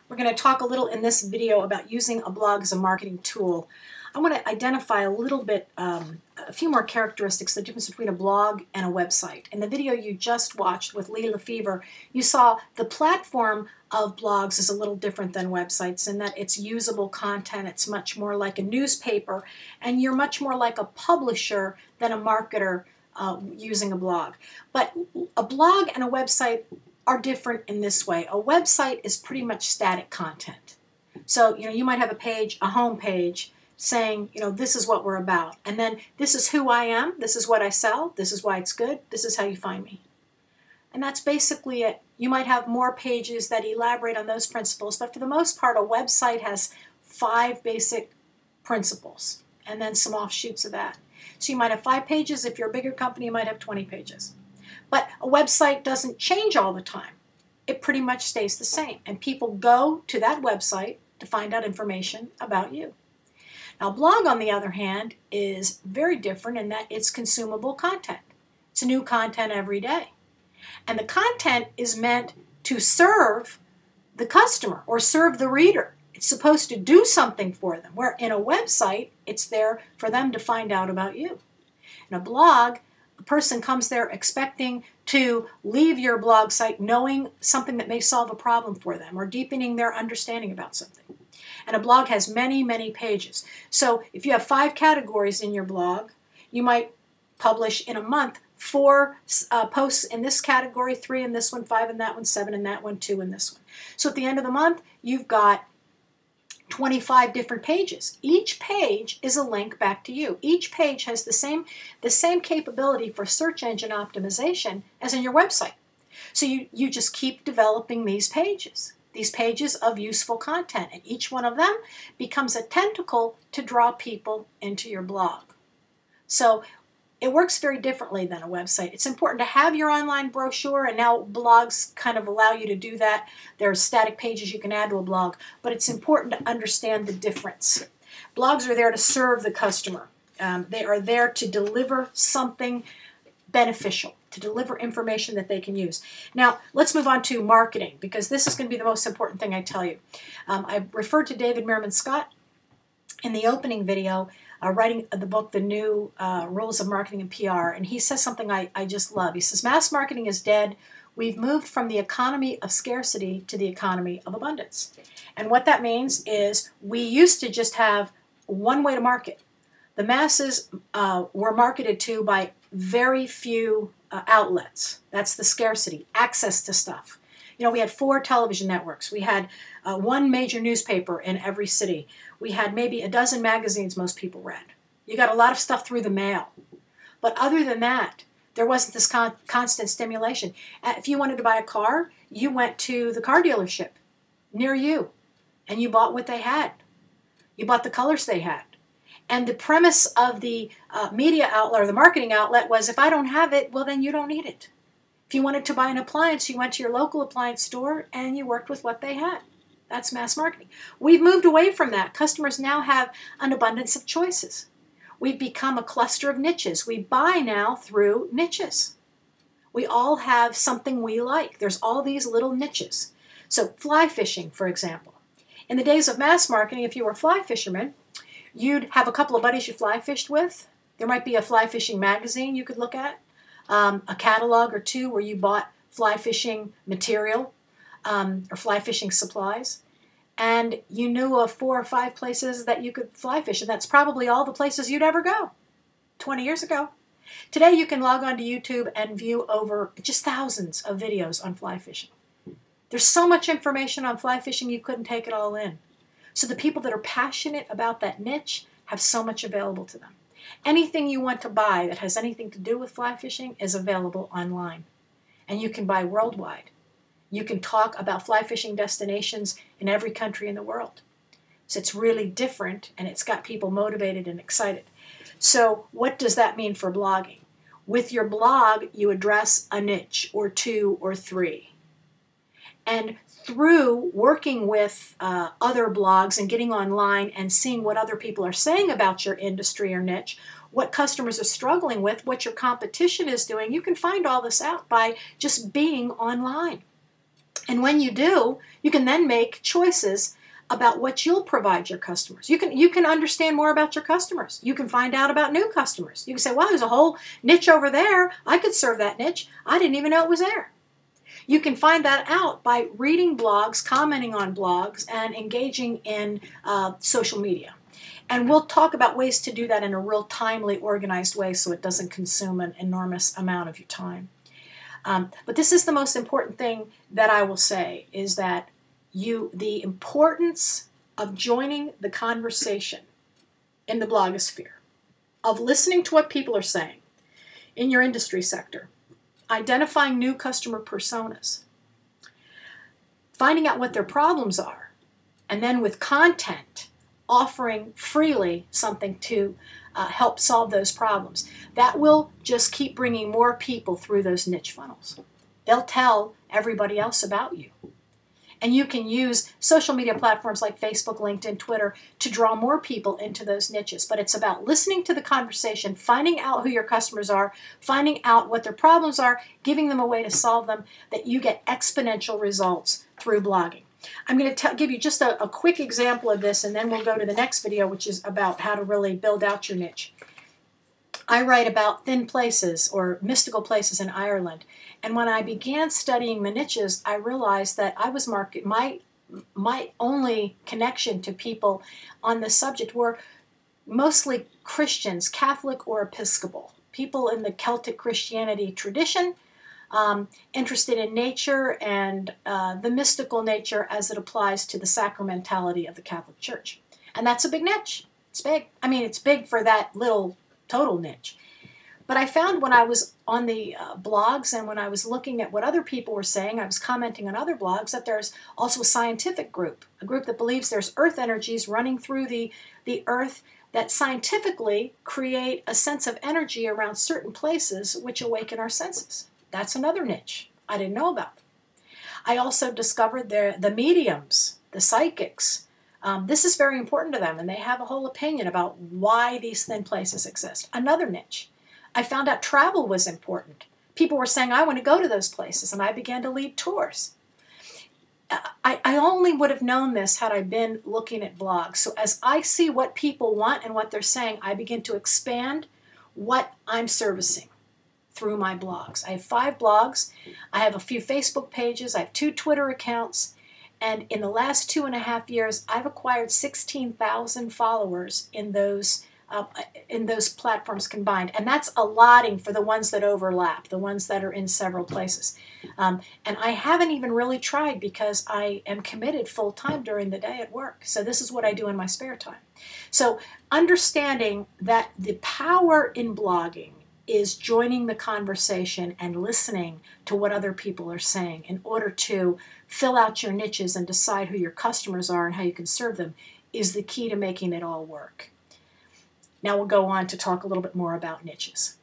We're going to talk a little in this video about using a blog as a marketing tool. I want to identify a little bit, a few more characteristics, the difference between a blog and a website. In the video you just watched with Lee Lefevre, you saw the platform of blogs is a little different than websites in that it's usable content. It's much more like a newspaper, and you're much more like a publisher than a marketer using a blog. But a blog and a website are different in this way. A website is pretty much static content. So, you might have a page, a home page, saying, this is what we're about. And then this is who I am, this is what I sell, this is why it's good, this is how you find me. And that's basically it. You might have more pages that elaborate on those principles, but for the most part, a website has 5 basic principles and then some offshoots of that. So you might have 5 pages. If you're a bigger company, you might have 20 pages. But a website doesn't change all the time. It pretty much stays the same. And people go to that website to find out information about you. Now, a blog, on the other hand, is very different in that it's consumable content. It's new content every day. And the content is meant to serve the customer or serve the reader. It's supposed to do something for them, where in a website, it's there for them to find out about you. In a blog, a person comes there expecting to leave your blog site knowing something that may solve a problem for them or deepening their understanding about something. And a blog has many, many pages. So if you have 5 categories in your blog, you might publish in a month 4 posts in this category, 3 in this one, 5 in that one, 7 in that one, 2 in this one. So at the end of the month, you've got 25 different pages. Each page is a link back to you. Each page has the same capability for search engine optimization as in your website. So you just keep developing these pages of useful content, and each one of them becomes a tentacle to draw people into your blog. So it works very differently than a website. It's important to have your online brochure, and now blogs kind of allow you to do that. There are static pages you can add to a blog, but it's important to understand the difference. Blogs are there to serve the customer. They are there to deliver something beneficial, to deliver information that they can use. Now, let's move on to marketing, because this is going to be the most important thing I tell you. I referred to David Meerman Scott in the opening video, writing the book, The New Rules of Marketing and PR, and he says something I just love. He says, mass marketing is dead. We've moved from the economy of scarcity to the economy of abundance. And what that means is we used to just have one way to market. The masses were marketed to by very few outlets. That's the scarcity, access to stuff. We had 4 television networks. We had 1 major newspaper in every city. We had maybe a dozen magazines most people read. You got a lot of stuff through the mail. But other than that, there wasn't this constant stimulation. If you wanted to buy a car, you went to the car dealership near you, and you bought what they had. You bought the colors they had. And the premise of the media outlet or the marketing outlet was, if I don't have it, well, then you don't need it. If you wanted to buy an appliance, you went to your local appliance store and you worked with what they had. That's mass marketing. We've moved away from that. Customers now have an abundance of choices. We've become a cluster of niches. We buy now through niches. We all have something we like. There's all these little niches. So fly fishing, for example. In the days of mass marketing, if you were a fly fisherman, you'd have a couple of buddies you fly fished with. There might be a fly fishing magazine you could look at. A catalog or 2 where you bought fly fishing material or fly fishing supplies, and you knew of 4 or 5 places that you could fly fish, and that's probably all the places you'd ever go 20 years ago. Today you can log on to YouTube and view over just thousands of videos on fly fishing. There's so much information on fly fishing you couldn't take it all in. So the people that are passionate about that niche have so much available to them. Anything you want to buy that has anything to do with fly fishing is available online. And you can buy worldwide. You can talk about fly fishing destinations in every country in the world. So it's really different, and it's got people motivated and excited. So what does that mean for blogging? With your blog, you address a niche or 2 or 3. And through working with other blogs and getting online and seeing what other people are saying about your industry or niche, what customers are struggling with, what your competition is doing, you can find all this out by just being online. And when you do, you can then make choices about what you'll provide your customers. You can understand more about your customers. You can find out about new customers. You can say, wow, there's a whole niche over there. I could serve that niche. I didn't even know it was there. You can find that out by reading blogs, commenting on blogs, and engaging in social media. And we'll talk about ways to do that in a real timely, organized way so it doesn't consume an enormous amount of your time. But this is the most important thing that I will say, is that the importance of joining the conversation in the blogosphere, of listening to what people are saying in your industry sector, identifying new customer personas, finding out what their problems are, and then with content, offering freely something to help solve those problems. That will just keep bringing more people through those niche funnels. They'll tell everybody else about you. And you can use social media platforms like Facebook, LinkedIn, Twitter to draw more people into those niches. But it's about listening to the conversation, finding out who your customers are, finding out what their problems are, giving them a way to solve them, that you get exponential results through blogging. I'm going to give you just a quick example of this, and then we'll go to the next video, which is about how to really build out your niche. I write about thin places or mystical places in Ireland. And when I began studying the niches, I realized that I was my only connection to people on this subject were mostly Christians, Catholic or Episcopal, people in the Celtic Christianity tradition, interested in nature and the mystical nature as it applies to the sacramentality of the Catholic Church. And that's a big niche. It's big. I mean, it's big for that little total niche. But I found when I was on the blogs and when I was looking at what other people were saying, I was commenting on other blogs, that there's also a scientific group, a group that believes there's earth energies running through the earth that scientifically create a sense of energy around certain places which awaken our senses. That's another niche I didn't know about. I also discovered the mediums, the psychics. This is very important to them, and they have a whole opinion about why these thin places exist. Another niche. I found out travel was important. People were saying, I want to go to those places, and I began to lead tours. I only would have known this had I been looking at blogs. So as I see what people want and what they're saying, I begin to expand what I'm servicing through my blogs. I have 5 blogs. I have a few Facebook pages. I have 2 Twitter accounts. And in the last 2.5 years, I've acquired 16,000 followers in those platforms combined. And that's allotting for the ones that overlap, the ones that are in several places. And I haven't even really tried because I am committed full time during the day at work. So this is what I do in my spare time. So understanding that the power in blogging is joining the conversation and listening to what other people are saying in order to fill out your niches and decide who your customers are and how you can serve them is the key to making it all work. Now we'll go on to talk a little bit more about niches.